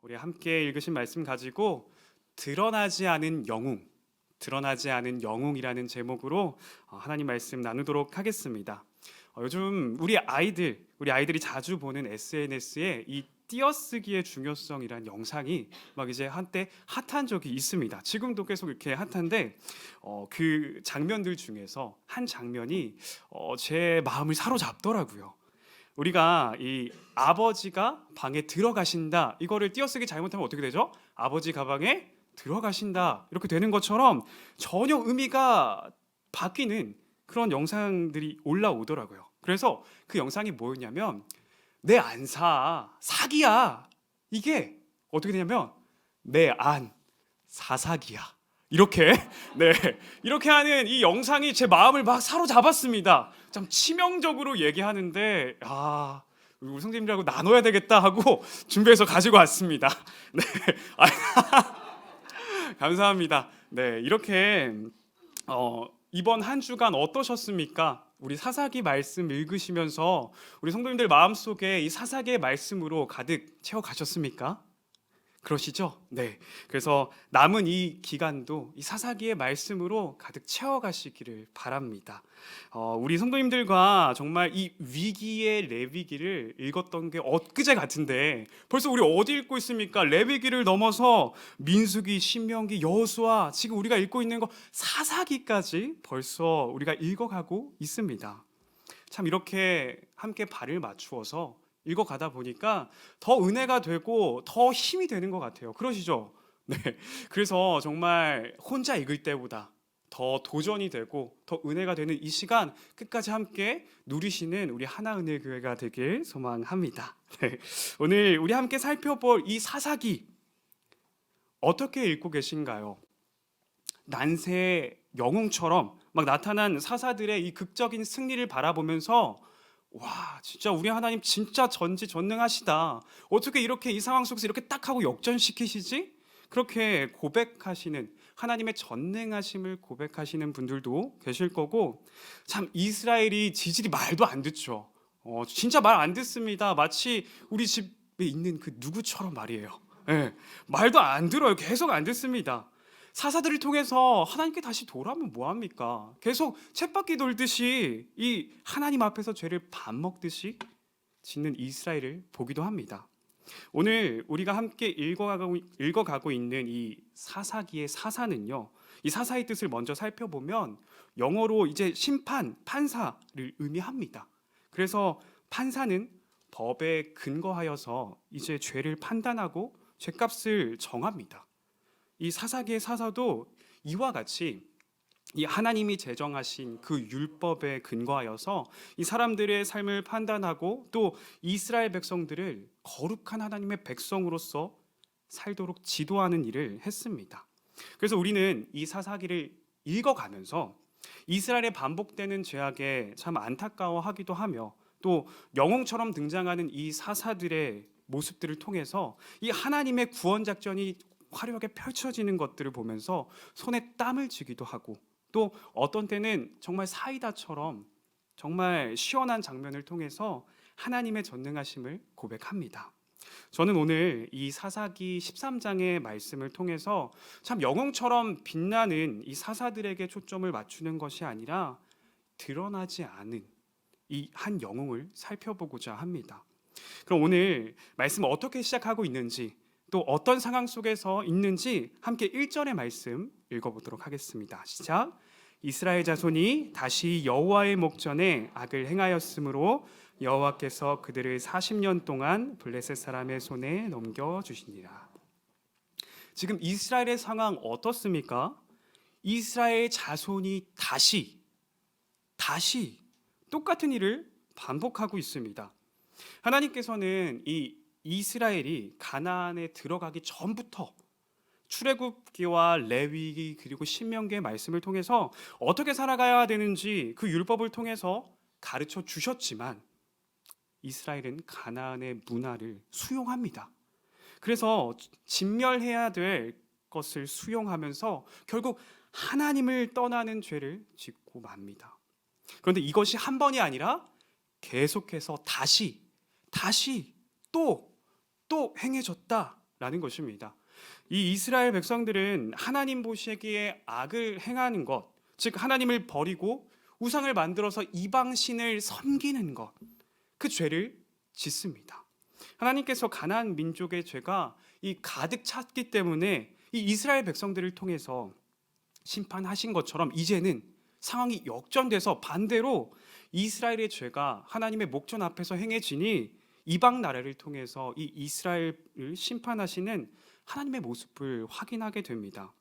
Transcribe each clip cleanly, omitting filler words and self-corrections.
우리 함께 읽으신 말씀 가지고 드러나지 않은 영웅, 드러나지 않은 영웅이라는 제목으로 하나님 말씀 나누도록 하겠습니다. 요즘 우리 아이들이 자주 보는 SNS에 이 띄어쓰기의 중요성이란 영상이 막 이제 한때 핫한 적이 있습니다. 지금도 계속 이렇게 핫한데 그 장면들 중에서 한 장면이 제 마음을 사로잡더라고요. 우리가 이 아버지가 방에 들어가신다 이거를 띄어쓰기 잘못하면 어떻게 되죠? 아버지 가방에 들어가신다 이렇게 되는 것처럼 전혀 의미가 바뀌는 그런 영상들이 올라오더라고요. 그래서 그 영상이 뭐였냐면 내 안 사, 사기야. 이게 어떻게 되냐면 내 안 사사기야. 이렇게 네 이렇게 하는 이 영상이 제 마음을 막 사로잡았습니다. 참 치명적으로 얘기하는데 우리 성도님들하고 나눠야 되겠다 하고 준비해서 가지고 왔습니다. 네, 감사합니다. 네, 이렇게 이번 한 주간 어떠셨습니까? 우리 사사기 말씀 읽으시면서 우리 성도님들 마음속에 이 사사기의 말씀으로 가득 채워가셨습니까? 그러시죠? 네. 그래서 남은 이 기간도 이 사사기의 말씀으로 가득 채워가시기를 바랍니다. 우리 성도님들과 정말 이 위기의 레위기를 읽었던 게 엊그제 같은데 벌써 우리 어디 읽고 있습니까? 레위기를 넘어서 민수기, 신명기, 여호수아, 지금 우리가 읽고 있는 거 사사기까지 벌써 우리가 읽어가고 있습니다. 참 이렇게 함께 발을 맞추어서 읽어가다 보니까 더 은혜가 되고 더 힘이 되는 것 같아요. 그러시죠? 네. 그래서 정말 혼자 읽을 때보다 더 도전이 되고 더 은혜가 되는 이 시간 끝까지 함께 누리시는 우리 하나은혜교회가 되길 소망합니다. 네. 오늘 우리 함께 살펴볼 이 사사기 어떻게 읽고 계신가요? 난세 영웅처럼 막 나타난 사사들의 이 극적인 승리를 바라보면서 와, 진짜 우리 하나님 진짜 전지전능하시다. 어떻게 이렇게 이 상황 속에서 이렇게 딱 하고 역전시키시지? 그렇게 고백하시는 하나님의 전능하심을 고백하시는 분들도 계실 거고, 참 이스라엘이 지질이 말도 안 듣죠. 진짜 말 안 듣습니다. 마치 우리 집에 있는 그 누구처럼 말이에요. 예, 말도 안 들어요. 계속 안 듣습니다. 사사들을 통해서 하나님께 다시 돌아오면 뭐합니까? 계속 쳇바퀴 돌듯이 이 하나님 앞에서 죄를 밥 먹듯이 짓는 이스라엘을 보기도 합니다. 오늘 우리가 함께 읽어가고 있는 이 사사기의 사사는요, 이 사사의 뜻을 먼저 살펴보면 영어로 이제 심판, 판사를 의미합니다. 그래서 판사는 법에 근거하여서 이제 죄를 판단하고 죄값을 정합니다. 이 사사기의 사사도 이와 같이 이 하나님이 제정하신 그 율법에 근거하여서 이 사람들의 삶을 판단하고 또 이스라엘 백성들을 거룩한 하나님의 백성으로서 살도록 지도하는 일을 했습니다. 그래서 우리는 이 사사기를 읽어가면서 이스라엘의 반복되는 죄악에 참 안타까워하기도 하며 또 영웅처럼 등장하는 이 사사들의 모습들을 통해서 이 하나님의 구원 작전이 화려하게 펼쳐지는 것들을 보면서 손에 땀을 쥐기도 하고 또 어떤 때는 정말 사이다처럼 정말 시원한 장면을 통해서 하나님의 전능하심을 고백합니다. 저는 오늘 이 사사기 13장의 말씀을 통해서 참 영웅처럼 빛나는 이 사사들에게 초점을 맞추는 것이 아니라 드러나지 않은 이 한 영웅을 살펴보고자 합니다. 그럼 오늘 말씀을 어떻게 시작하고 있는지 또 어떤 상황 속에서 있는지 함께 1절의 말씀 읽어보도록 하겠습니다. 시작. 이스라엘 자손이 다시 여호와의 목전에 악을 행하였으므로 여호와께서 그들을 40년 동안 블레셋 사람의 손에 넘겨주시니라. 지금 이스라엘의 상황 어떻습니까? 이스라엘 자손이 다시 똑같은 일을 반복하고 있습니다. 하나님께서는 이 이스라엘이 가나안에 들어가기 전부터 출애굽기와 레위기 그리고 신명기의 말씀을 통해서 어떻게 살아가야 되는지 그 율법을 통해서 가르쳐 주셨지만 이스라엘은 가나안의 문화를 수용합니다. 그래서 진멸해야 될 것을 수용하면서 결국 하나님을 떠나는 죄를 짓고 맙니다. 그런데 이것이 한 번이 아니라 계속해서 다시 또 행해졌다. 라는 것입니다. 이 이스라엘 백성들은 하나님 보시기에 악을 행하는 것, 즉 하나님을 버리고 우상을 만들어서 이방 신을 섬기는 것, 그 죄를 짓습니다. 하나님께서 가나안 민족의 죄가 이 가득 찼기 때문에 이 이스라엘 백성들을 통해서 심판하신 것처럼 이제는 상황이 역전돼서 반대로 이스라엘의 죄가 하나님의 목전 앞에서 행해지니 이방 나라를 통해서 이 이스라엘을 심판하시는 하나님의 모습을 확인하게 됩니다.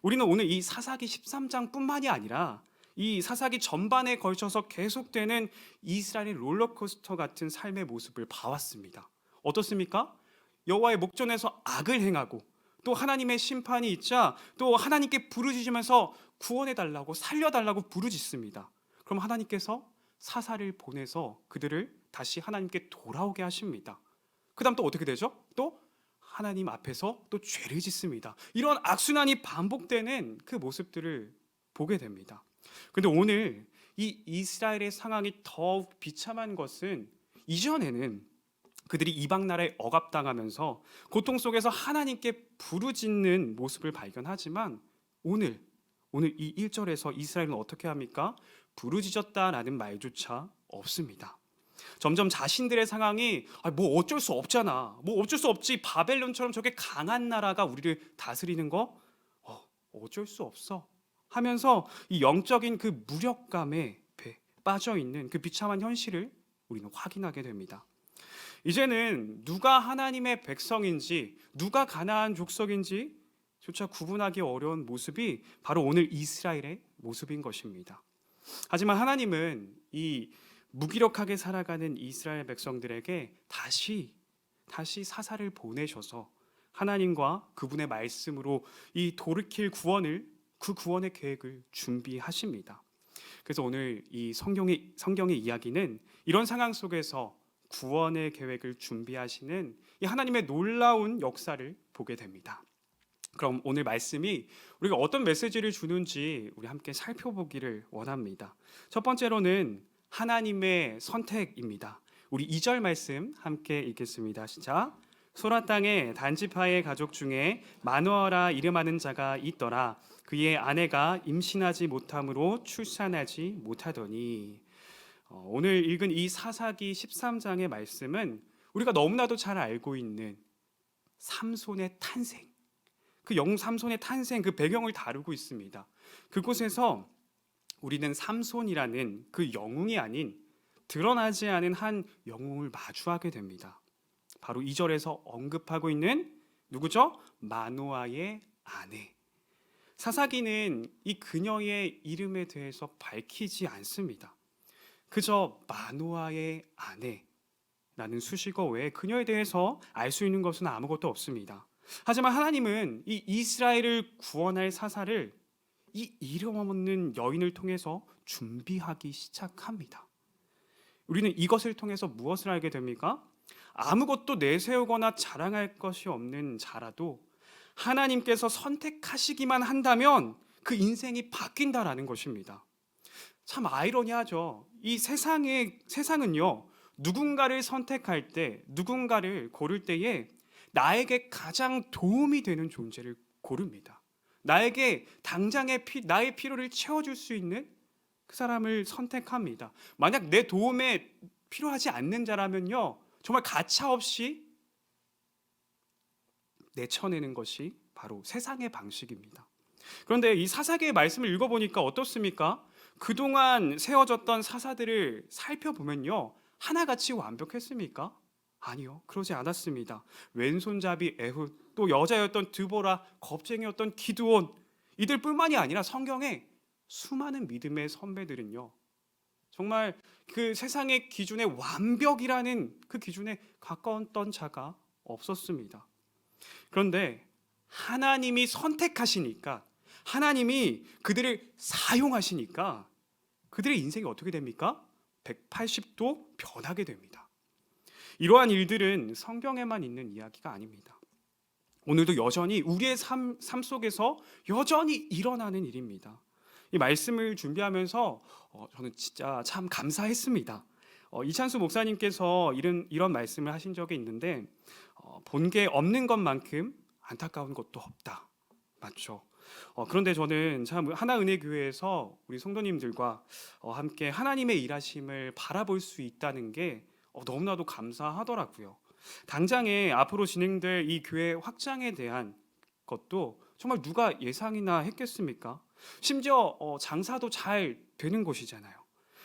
우리는 오늘 이 사사기 13장뿐만이 아니라 이 사사기 전반에 걸쳐서 계속되는 이스라엘의 롤러코스터 같은 삶의 모습을 봐왔습니다. 어떻습니까? 여호와의 목전에서 악을 행하고 또 하나님의 심판이 있자 또 하나님께 부르짖으면서 구원해달라고 살려달라고 부르짖습니다. 그럼 하나님께서 사사를 보내서 그들을 다시 하나님께 돌아오게 하십니다. 그 다음 또 어떻게 되죠? 또 하나님 앞에서 또 죄를 짓습니다. 이런 악순환이 반복되는 그 모습들을 보게 됩니다. 그런데 오늘 이 이스라엘의 상황이 더욱 비참한 것은 이전에는 그들이 이방 나라에 억압당하면서 고통 속에서 하나님께 부르짖는 모습을 발견하지만 오늘 이 1절에서 이스라엘은 어떻게 합니까? 부르짖었다라는 말조차 없습니다. 점점 자신들의 상황이 뭐 어쩔 수 없잖아, 뭐 어쩔 수 없지, 바벨론처럼 저게 강한 나라가 우리를 다스리는 거 어쩔 수 없어 하면서 이 영적인 그 무력감에 빠져 있는 그 비참한 현실을 우리는 확인하게 됩니다. 이제는 누가 하나님의 백성인지 누가 가나안 족속인지 조차 구분하기 어려운 모습이 바로 오늘 이스라엘의 모습인 것입니다. 하지만 하나님은 이 무기력하게 살아가는 이스라엘 백성들에게 다시 사사를 보내셔서 하나님과 그분의 말씀으로 이 돌이킬 그 구원의 계획을 준비하십니다. 그래서 오늘 이 성경의 이야기는 이런 상황 속에서 구원의 계획을 준비하시는 이 하나님의 놀라운 역사를 보게 됩니다. 그럼 오늘 말씀이 우리가 어떤 메시지를 주는지 우리 함께 살펴보기를 원합니다. 첫 번째로는 하나님의 선택입니다. 우리 2절 말씀 함께 읽겠습니다. 시작. 소라 땅에 단지파의 가족 중에 마누아라 이름하는 자가 있더라. 그의 아내가 임신하지 못함으로 출산하지 못하더니. 오늘 읽은 이 사사기 13장의 말씀은 우리가 너무나도 잘 알고 있는 삼손의 탄생, 그 영웅 삼손의 탄생, 그 배경을 다루고 있습니다. 그곳에서 우리는 삼손이라는 그 영웅이 아닌 드러나지 않은 한 영웅을 마주하게 됩니다. 바로 2절에서 언급하고 있는 누구죠? 마노아의 아내. 사사기는 이 그녀의 이름에 대해서 밝히지 않습니다. 그저 마노아의 아내라는 수식어 외에 그녀에 대해서 알 수 있는 것은 아무것도 없습니다. 하지만 하나님은 이 이스라엘을 구원할 사사를 이 이름 없는 여인을 통해서 준비하기 시작합니다. 우리는 이것을 통해서 무엇을 알게 됩니까? 아무것도 내세우거나 자랑할 것이 없는 자라도 하나님께서 선택하시기만 한다면 그 인생이 바뀐다라는 것입니다. 참 아이러니하죠. 이 세상은요, 누군가를 선택할 때, 누군가를 고를 때에 나에게 가장 도움이 되는 존재를 고릅니다. 나에게 당장의 나의 필요를 채워줄 수 있는 그 사람을 선택합니다. 만약 내 도움에 필요하지 않는 자라면요, 정말 가차없이 내쳐내는 것이 바로 세상의 방식입니다. 그런데 이 사사기의 말씀을 읽어보니까 어떻습니까? 그동안 세워졌던 사사들을 살펴보면요, 하나같이 완벽했습니까? 아니요, 그러지 않았습니다. 왼손잡이 에훗, 또 여자였던 드보라, 겁쟁이였던 기드온, 이들뿐만이 아니라 성경에 수많은 믿음의 선배들은요, 정말 그 세상의 기준의 완벽이라는 그 기준에 가까웠던 자가 없었습니다. 그런데 하나님이 선택하시니까, 하나님이 그들을 사용하시니까 그들의 인생이 어떻게 됩니까? 180도 변하게 됩니다. 이러한 일들은 성경에만 있는 이야기가 아닙니다. 오늘도 여전히 우리의 삶 속에서 여전히 일어나는 일입니다. 이 말씀을 준비하면서 저는 진짜 참 감사했습니다. 이찬수 목사님께서 이런 말씀을 하신 적이 있는데, 본 게 없는 것만큼 안타까운 것도 없다. 맞죠? 그런데 저는 참 하나은혜교회에서 우리 성도님들과 함께 하나님의 일하심을 바라볼 수 있다는 게 너무나도 감사하더라고요. 당장에 앞으로 진행될 이 교회 확장에 대한 것도 정말 누가 예상이나 했겠습니까? 심지어 장사도 잘 되는 곳이잖아요.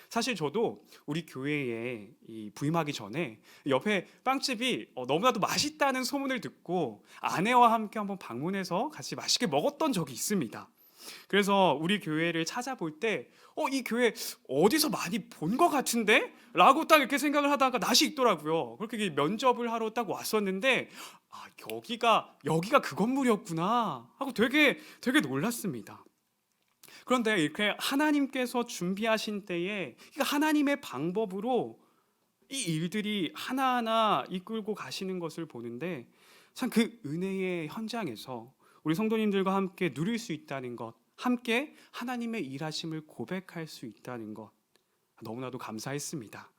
사실 저도 우리 교회에 부임하기 전에 옆에 빵집이 너무나도 맛있다는 소문을 듣고 아내와 함께 한번 방문해서 같이 맛있게 먹었던 적이 있습니다. 그래서 우리 교회를 찾아볼 때 이 교회 어디서 많이 본 것 같은데? 라고 딱 이렇게 생각을 하다가 낯이 익더라고요. 그렇게 면접을 하러 딱 왔었는데 여기가 그 건물이었구나 하고 되게 놀랐습니다. 그런데 이렇게 하나님께서 준비하신 때에 하나님의 방법으로 이 일들이 하나하나 이끌고 가시는 것을 보는데 참 그 은혜의 현장에서 우리 성도님들과 함께 누릴 수 있다는 것, 함께 하나님의 일하심을 고백할 수 있다는 것 너무나도 감사했습니다.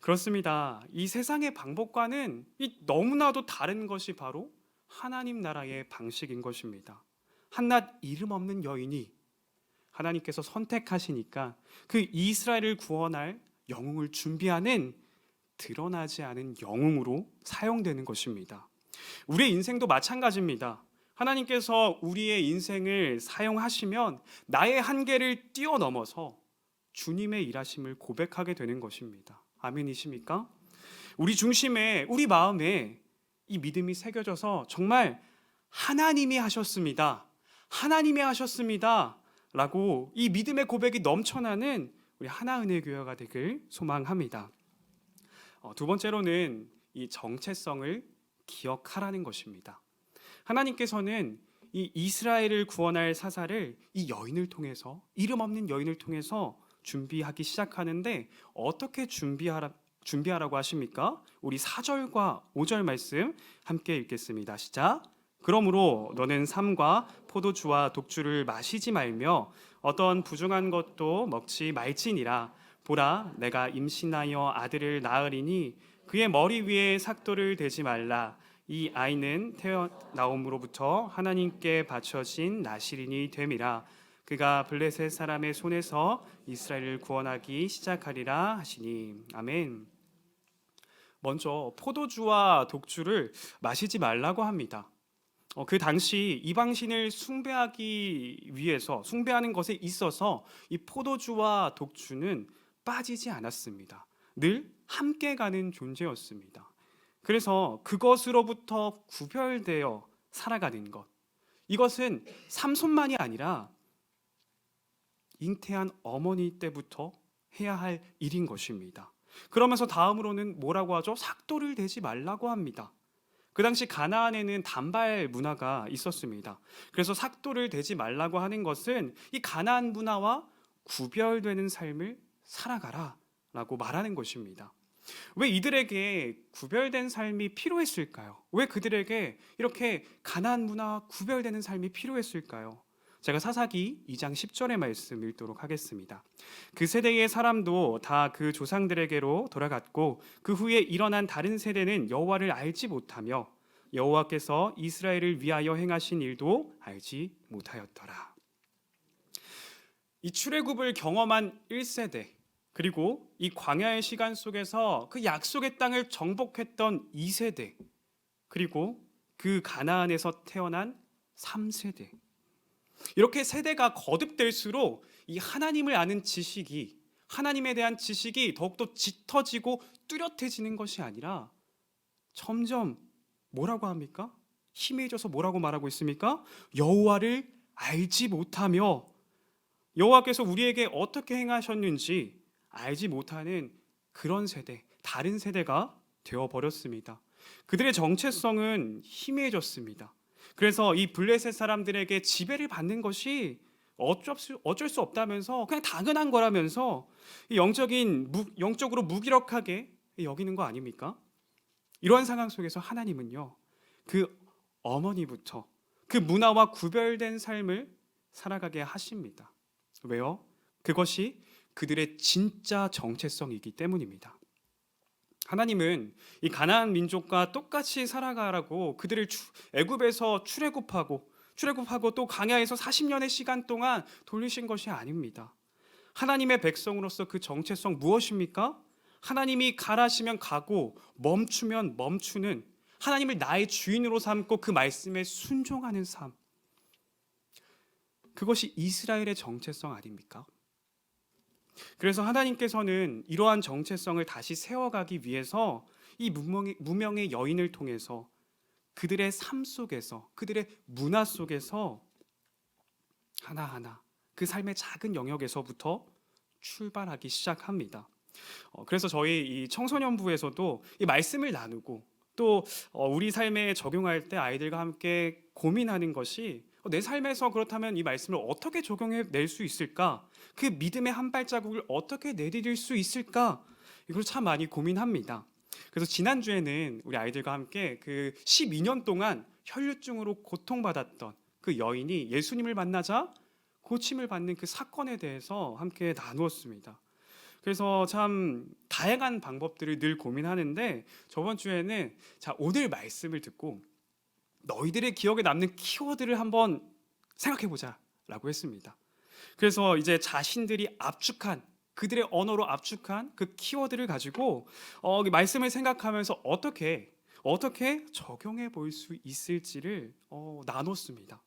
그렇습니다. 이 세상의 방법과는 너무나도 다른 것이 바로 하나님 나라의 방식인 것입니다. 한낱 이름 없는 여인이 하나님께서 선택하시니까 그 이스라엘을 구원할 영웅을 준비하는 드러나지 않은 영웅으로 사용되는 것입니다. 우리의 인생도 마찬가지입니다. 하나님께서 우리의 인생을 사용하시면 나의 한계를 뛰어넘어서 주님의 일하심을 고백하게 되는 것입니다. 아멘이십니까? 우리 중심에, 우리 마음에 이 믿음이 새겨져서 정말 하나님이 하셨습니다. 하나님이 하셨습니다. 라고 이 믿음의 고백이 넘쳐나는 우리 하나은혜교회가 되길 소망합니다. 두 번째로는 이 정체성을 기억하라는 것입니다. 하나님께서는 이 이스라엘을 구원할 사사를 이 여인을 통해서, 이름 없는 여인을 통해서 준비하기 시작하는데 어떻게 준비하라고 하십니까? 우리 4절과 5절 말씀 함께 읽겠습니다. 시작. 그러므로 너는 삼과 포도주와 독주를 마시지 말며 어떤 부정한 것도 먹지 말지니라. 보라, 내가 임신하여 아들을 낳으리니 그의 머리 위에 삭도를 대지 말라. 이 아이는 태어나옴으로부터 하나님께 바쳐진 나실인이 됨이라. 그가 블레셋 사람의 손에서 이스라엘을 구원하기 시작하리라 하시니. 아멘. 먼저 포도주와 독주를 마시지 말라고 합니다. 그 당시 이방신을 숭배하기 위해서, 숭배하는 것에 있어서 이 포도주와 독주는 빠지지 않았습니다. 늘 함께 가는 존재였습니다. 그래서 그것으로부터 구별되어 살아가는 것, 이것은 삼손만이 아니라 잉태한 어머니 때부터 해야 할 일인 것입니다. 그러면서 다음으로는 뭐라고 하죠? 삭도를 대지 말라고 합니다. 그 당시 가나안에는 단발 문화가 있었습니다. 그래서 삭도를 대지 말라고 하는 것은 이 가나안 문화와 구별되는 삶을 살아가라 라고 말하는 것입니다. 왜 이들에게 구별된 삶이 필요했을까요? 왜 그들에게 이렇게 가나안 문화와 구별되는 삶이 필요했을까요? 제가 사사기 2장 10절의 말씀 읽도록 하겠습니다. 그 세대의 사람도 다 그 조상들에게로 돌아갔고 그 후에 일어난 다른 세대는 여호와를 알지 못하며 여호와께서 이스라엘을 위하여 행하신 일도 알지 못하였더라. 이 출애굽을 경험한 1세대, 그리고 이 광야의 시간 속에서 그 약속의 땅을 정복했던 2세대, 그리고 그 가나안에서 태어난 3세대, 이렇게 세대가 거듭될수록 이 하나님을 아는 지식이, 하나님에 대한 지식이 더욱더 짙어지고 뚜렷해지는 것이 아니라 점점 뭐라고 합니까? 희미해져서 뭐라고 말하고 있습니까? 여호와를 알지 못하며, 여호와께서 우리에게 어떻게 행하셨는지 알지 못하는 그런 세대, 다른 세대가 되어버렸습니다. 그들의 정체성은 희미해졌습니다. 그래서 이 블레셋 사람들에게 지배를 받는 것이 어쩔 수 없다면서, 그냥 당연한 거라면서 영적으로 무기력하게 여기는 거 아닙니까? 이러한 상황 속에서 하나님은요, 그 어머니부터 그 문화와 구별된 삶을 살아가게 하십니다. 왜요? 그것이 그들의 진짜 정체성이기 때문입니다. 하나님은 이 가나안 민족과 똑같이 살아가라고 그들을 애굽에서 출애굽하고 또 광야에서 40년의 시간 동안 돌리신 것이 아닙니다. 하나님의 백성으로서 그 정체성 무엇입니까? 하나님이 가라시면 가고 멈추면 멈추는, 하나님을 나의 주인으로 삼고 그 말씀에 순종하는 삶. 그것이 이스라엘의 정체성 아닙니까? 그래서 하나님께서는 이러한 정체성을 다시 세워가기 위해서 이 무명의 여인을 통해서 그들의 삶 속에서, 그들의 문화 속에서 하나하나 그 삶의 작은 영역에서부터 출발하기 시작합니다. 그래서 저희 이 청소년부에서도 이 말씀을 나누고 또 우리 삶에 적용할 때 아이들과 함께 고민하는 것이, 내 삶에서 그렇다면 이 말씀을 어떻게 적용해 낼 수 있을까? 그 믿음의 한 발자국을 어떻게 내디딜 수 있을까? 이걸 참 많이 고민합니다. 그래서 지난주에는 우리 아이들과 함께 그 12년 동안 혈류증으로 고통받았던 그 여인이 예수님을 만나자 고침을 받는 그 사건에 대해서 함께 나누었습니다. 그래서 참 다양한 방법들을 늘 고민하는데, 저번 주에는 자, 오늘 말씀을 듣고 너희들의 기억에 남는 키워드를 한번 생각해보자 라고 했습니다. 그래서 이제 자신들이 압축한, 그들의 언어로 압축한 그 키워드를 가지고 말씀을 생각하면서 어떻게 적용해 볼 수 있을지를 나눴습니다.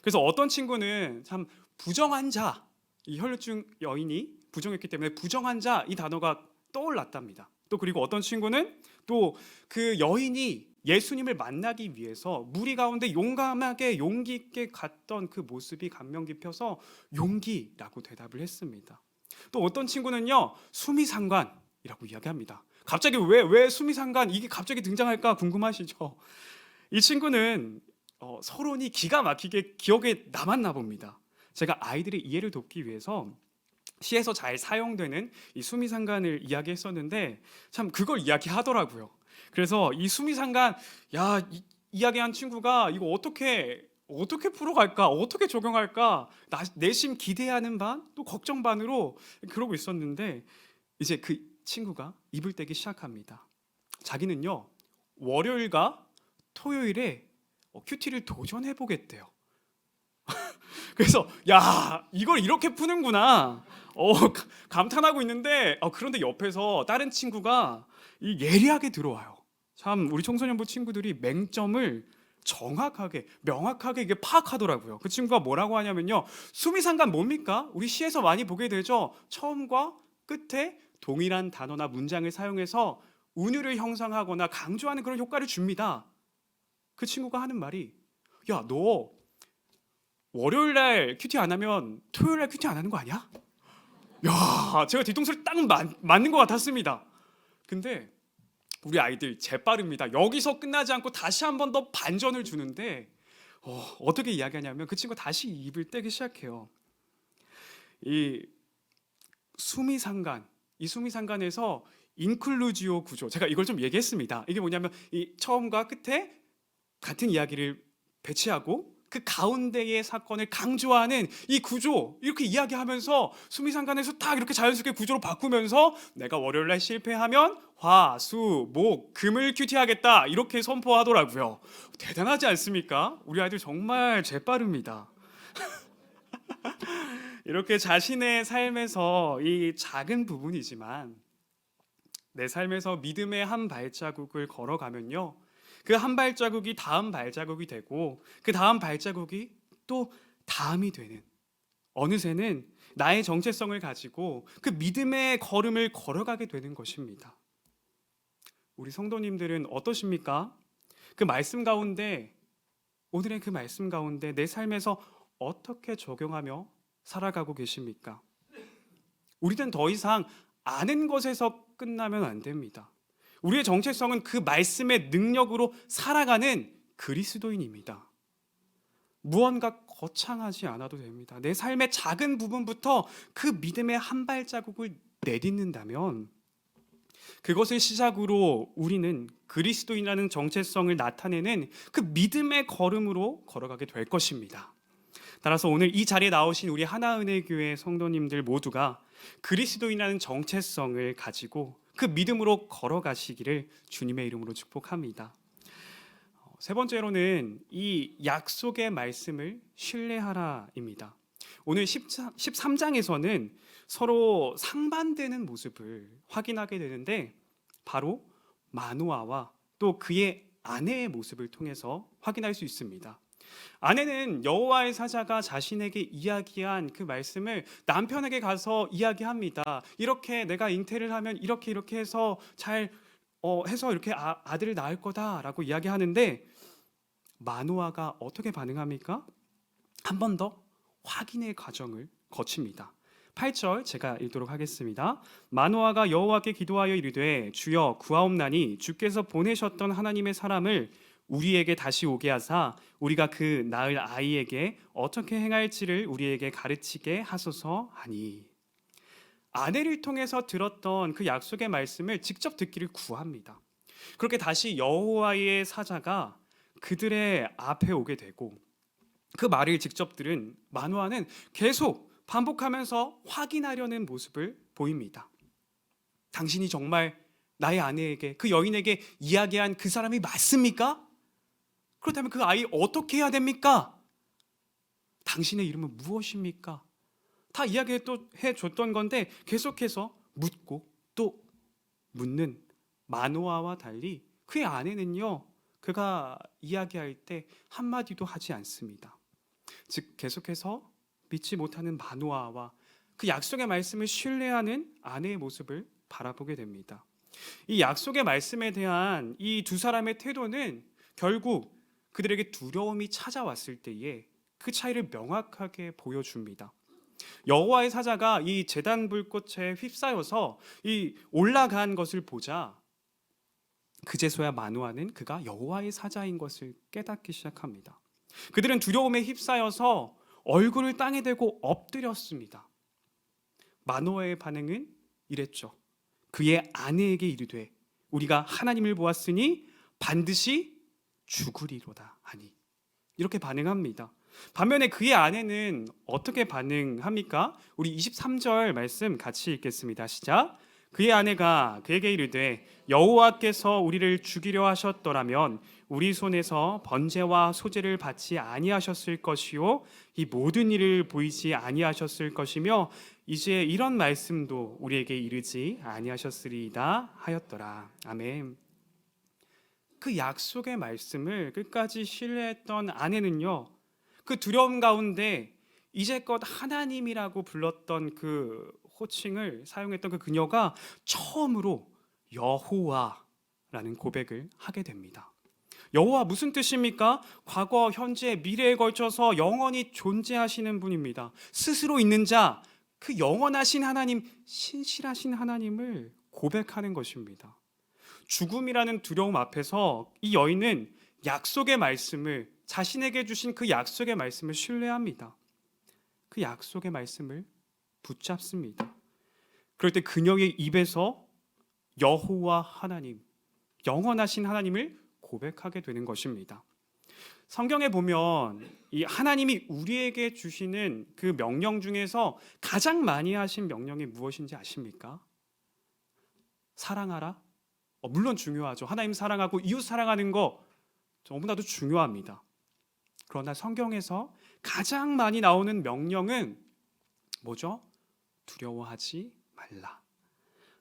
그래서 어떤 친구는 참 부정한 자, 이 혈류증 여인이 부정했기 때문에 부정한 자 이 단어가 떠올랐답니다. 또 그리고 어떤 친구는 또 그 여인이 예수님을 만나기 위해서 무리 가운데 용감하게 용기 있게 갔던 그 모습이 감명 깊어서 용기라고 대답을 했습니다. 또 어떤 친구는요, 수미상관이라고 이야기합니다. 갑자기 왜 수미상관 이게 갑자기 등장할까 궁금하시죠? 이 친구는 서론이 기가 막히게 기억에 남았나 봅니다. 제가 아이들의 이해를 돕기 위해서 시에서 잘 사용되는 이 수미상관을 이야기했었는데 참 그걸 이야기하더라고요. 그래서 이 수미상관, 이야기한 친구가 이거 어떻게 풀어갈까, 어떻게 적용할까, 내심 기대하는 반, 또 걱정 반으로 그러고 있었는데, 이제 그 친구가 입을 떼기 시작합니다. 자기는요, 월요일과 토요일에 큐티를 도전해 보겠대요. 그래서 이걸 이렇게 푸는구나 감탄하고 있는데, 그런데 옆에서 다른 친구가 예리하게 들어와요. 참 우리 청소년부 친구들이 맹점을 정확하게 명확하게 이게 파악하더라고요. 그 친구가 뭐라고 하냐면요, 수미상관 뭡니까? 우리 시에서 많이 보게 되죠. 처음과 끝에 동일한 단어나 문장을 사용해서 운율을 형성하거나 강조하는 그런 효과를 줍니다. 그 친구가 하는 말이, 너 월요일날 큐티 안 하면 토요일날 큐티 안 하는 거 아니야? 제가 뒤통수를 딱 맞는 것 같았습니다. 근데 우리 아이들 재빠릅니다. 여기서 끝나지 않고 다시 한 번 더 반전을 주는데 어떻게 이야기하냐면, 그 친구가 다시 입을 떼기 시작해요. 이 수미상관에서 인클루지오 구조, 제가 이걸 좀 얘기했습니다. 이게 뭐냐면 이 처음과 끝에 같은 이야기를 배치하고 그 가운데의 사건을 강조하는 이 구조, 이렇게 이야기하면서 수미상관에서 딱 이렇게 자연스럽게 구조로 바꾸면서 내가 월요일날 실패하면 화, 수, 목, 금을 큐티하겠다 이렇게 선포하더라고요. 대단하지 않습니까? 우리 아이들 정말 재빠릅니다. 이렇게 자신의 삶에서 이 작은 부분이지만 내 삶에서 믿음의 한 발자국을 걸어가면요, 그 한 발자국이 다음 발자국이 되고 그 다음 발자국이 또 다음이 되는, 어느새는 나의 정체성을 가지고 그 믿음의 걸음을 걸어가게 되는 것입니다. 우리 성도님들은 어떠십니까? 그 말씀 가운데, 오늘의 그 말씀 가운데 내 삶에서 어떻게 적용하며 살아가고 계십니까? 우리는 더 이상 아는 것에서 끝나면 안 됩니다. 우리의 정체성은 그 말씀의 능력으로 살아가는 그리스도인입니다. 무언가 거창하지 않아도 됩니다. 내 삶의 작은 부분부터 그 믿음의 한 발자국을 내딛는다면 그것을 시작으로 우리는 그리스도인이라는 정체성을 나타내는 그 믿음의 걸음으로 걸어가게 될 것입니다. 따라서 오늘 이 자리에 나오신 우리 하나은혜교회 성도님들 모두가 그리스도인이라는 정체성을 가지고 그 믿음으로 걸어가시기를 주님의 이름으로 축복합니다. 세 번째로는 이 약속의 말씀을 신뢰하라입니다. 오늘 13장에서는 서로 상반되는 모습을 확인하게 되는데 바로 마노아와 또 그의 아내의 모습을 통해서 확인할 수 있습니다. 아내는 여호와의 사자가 자신에게 이야기한 그 말씀을 남편에게 가서 이야기합니다. 이렇게 내가 잉태를 하면 이렇게 해서 잘 해서 이렇게 아들을 낳을 거다라고 이야기하는데 마노아가 어떻게 반응합니까? 한 번 더 확인의 과정을 거칩니다. 8절 제가 읽도록 하겠습니다. 마노아가 여호와께 기도하여 이르되 주여 구하옵나니 주께서 보내셨던 하나님의 사람을 우리에게 다시 오게 하사 우리가 그 낳을 아이에게 어떻게 행할지를 우리에게 가르치게 하소서 하니. 아내를 통해서 들었던 그 약속의 말씀을 직접 듣기를 구합니다. 그렇게 다시 여호와의 사자가 그들의 앞에 오게 되고 그 말을 직접 들은 마노아는 계속 반복하면서 확인하려는 모습을 보입니다. 당신이 정말 나의 아내에게, 그 여인에게 이야기한 그 사람이 맞습니까? 그렇다면 그 아이 어떻게 해야 됩니까? 당신의 이름은 무엇입니까? 다 이야기해 줬던 건데 계속해서 묻고 또 묻는 마노아와 달리 그의 아내는요, 그가 이야기할 때 한마디도 하지 않습니다. 즉 계속해서 믿지 못하는 마노아와 그 약속의 말씀을 신뢰하는 아내의 모습을 바라보게 됩니다. 이 약속의 말씀에 대한 이 두 사람의 태도는 결국 그들에게 두려움이 찾아왔을 때에 그 차이를 명확하게 보여줍니다. 여호와의 사자가 이 제단 불꽃에 휩싸여서 이 올라간 것을 보자 그제서야 마노아는 그가 여호와의 사자인 것을 깨닫기 시작합니다. 그들은 두려움에 휩싸여서 얼굴을 땅에 대고 엎드렸습니다. 마노아의 반응은 이랬죠. 그의 아내에게 이르되 우리가 하나님을 보았으니 반드시 죽으리로다 하니. 이렇게 반응합니다. 반면에 그의 아내는 어떻게 반응합니까? 우리 23절 말씀 같이 읽겠습니다. 시작. 그의 아내가 그에게 이르되 여호와께서 우리를 죽이려 하셨더라면 우리 손에서 번제와 소제를 받지 아니하셨을 것이요 이 모든 일을 보이지 아니하셨을 것이며 이제 이런 말씀도 우리에게 이르지 아니하셨으리이다 하였더라. 아멘. 그 약속의 말씀을 끝까지 신뢰했던 아내는요, 그 두려움 가운데 이제껏 하나님이라고 불렀던 그 호칭을 사용했던 그 그녀가 처음으로 여호와라는 고백을 하게 됩니다. 여호와 무슨 뜻입니까? 과거, 현재, 미래에 걸쳐서 영원히 존재하시는 분입니다. 스스로 있는 자, 그 영원하신 하나님, 신실하신 하나님을 고백하는 것입니다. 죽음이라는 두려움 앞에서 이 여인은 약속의 말씀을, 자신에게 주신 그 약속의 말씀을 신뢰합니다. 그 약속의 말씀을 붙잡습니다. 그럴 때 그녀의 입에서 여호와 하나님, 영원하신 하나님을 고백하게 되는 것입니다. 성경에 보면 이 하나님이 우리에게 주시는 그 명령 중에서 가장 많이 하신 명령이 무엇인지 아십니까? 사랑하라? 물론 중요하죠. 하나님 사랑하고 이웃 사랑하는 거 너무나도 중요합니다. 그러나 성경에서 가장 많이 나오는 명령은 뭐죠? 두려워하지 말라.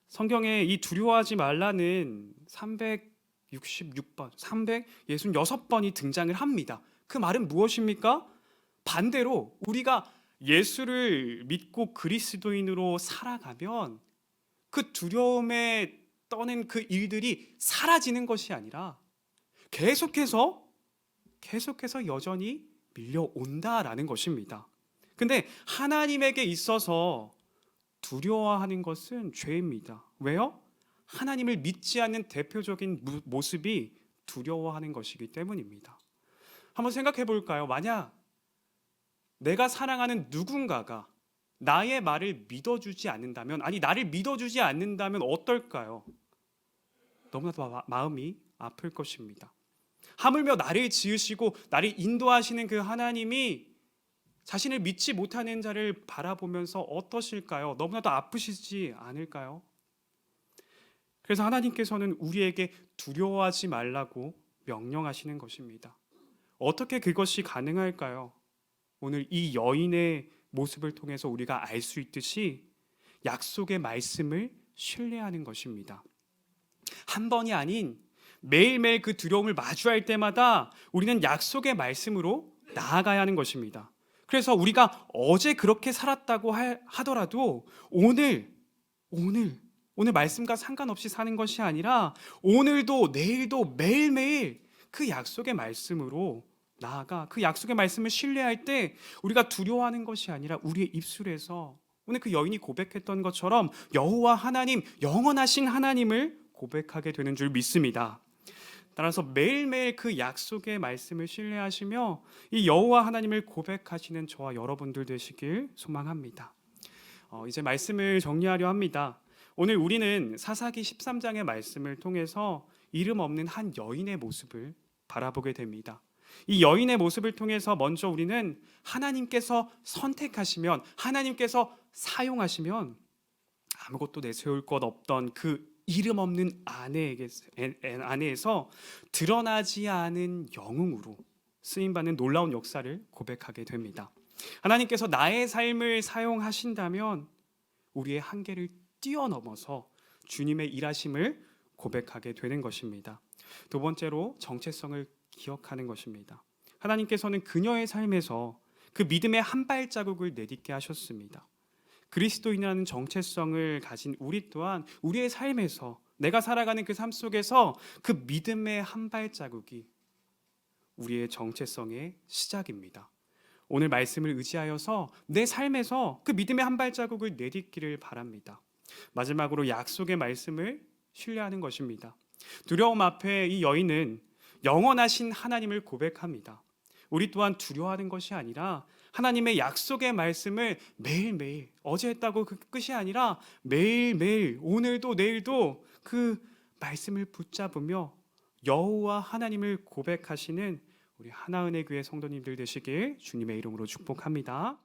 성경에 이 두려워하지 말라는 366번, 366번이 등장을 합니다. 그 말은 무엇입니까? 반대로 우리가 예수를 믿고 그리스도인으로 살아가면 그 두려움에 떠는 그 일들이 사라지는 것이 아니라 계속해서 여전히 밀려온다라는 것입니다. 근데 하나님에게 있어서 두려워하는 것은 죄입니다. 왜요? 하나님을 믿지 않는 대표적인 모습이 두려워하는 것이기 때문입니다. 한번 생각해 볼까요? 만약 내가 사랑하는 누군가가 나의 말을 믿어주지 않는다면, 아니 나를 믿어주지 않는다면 어떨까요? 너무나도 마음이 아플 것입니다. 하물며 나를 지으시고 나를 인도하시는 그 하나님이 자신을 믿지 못하는 자를 바라보면서 어떠실까요? 너무나도 아프시지 않을까요? 그래서 하나님께서는 우리에게 두려워하지 말라고 명령하시는 것입니다. 어떻게 그것이 가능할까요? 오늘 이 여인의 모습을 통해서 우리가 알 수 있듯이 약속의 말씀을 신뢰하는 것입니다. 한 번이 아닌 매일매일 그 두려움을 마주할 때마다 우리는 약속의 말씀으로 나아가야 하는 것입니다. 그래서 우리가 어제 그렇게 살았다고 하더라도 오늘 말씀과 상관없이 사는 것이 아니라 오늘도 내일도 매일매일 그 약속의 말씀으로 나아가 그 약속의 말씀을 신뢰할 때 우리가 두려워하는 것이 아니라 우리의 입술에서 오늘 그 여인이 고백했던 것처럼 여호와 하나님, 영원하신 하나님을 고백하게 되는 줄 믿습니다. 따라서 매일매일 그 약속의 말씀을 신뢰하시며 이 여호와 하나님을 고백하시는 저와 여러분들 되시길 소망합니다. 이제 말씀을 정리하려 합니다. 오늘 우리는 사사기 13장의 말씀을 통해서 이름 없는 한 여인의 모습을 바라보게 됩니다. 이 여인의 모습을 통해서 먼저 우리는 하나님께서 선택하시면, 하나님께서 사용하시면 아무것도 내세울 것 없던 그 이름 없는 아내에서 드러나지 않은 영웅으로 쓰임받는 놀라운 역사를 고백하게 됩니다. 하나님께서 나의 삶을 사용하신다면 우리의 한계를 뛰어넘어서 주님의 일하심을 고백하게 되는 것입니다. 두 번째로 정체성을 기억하는 것입니다. 하나님께서는 그녀의 삶에서 그 믿음의 한 발자국을 내딛게 하셨습니다. 그리스도인이라는 정체성을 가진 우리 또한 우리의 삶에서 내가 살아가는 그 삶 속에서 그 믿음의 한 발자국이 우리의 정체성의 시작입니다. 오늘 말씀을 의지하여서 내 삶에서 그 믿음의 한 발자국을 내딛기를 바랍니다. 마지막으로 약속의 말씀을 신뢰하는 것입니다. 두려움 앞에 이 여인은 영원하신 하나님을 고백합니다. 우리 또한 두려워하는 것이 아니라 하나님의 약속의 말씀을 매일매일, 어제 했다고 그 끝이 아니라 매일매일, 오늘도 내일도 그 말씀을 붙잡으며 여호와 하나님을 고백하시는 우리 하나은혜 교회 성도님들 되시길 주님의 이름으로 축복합니다.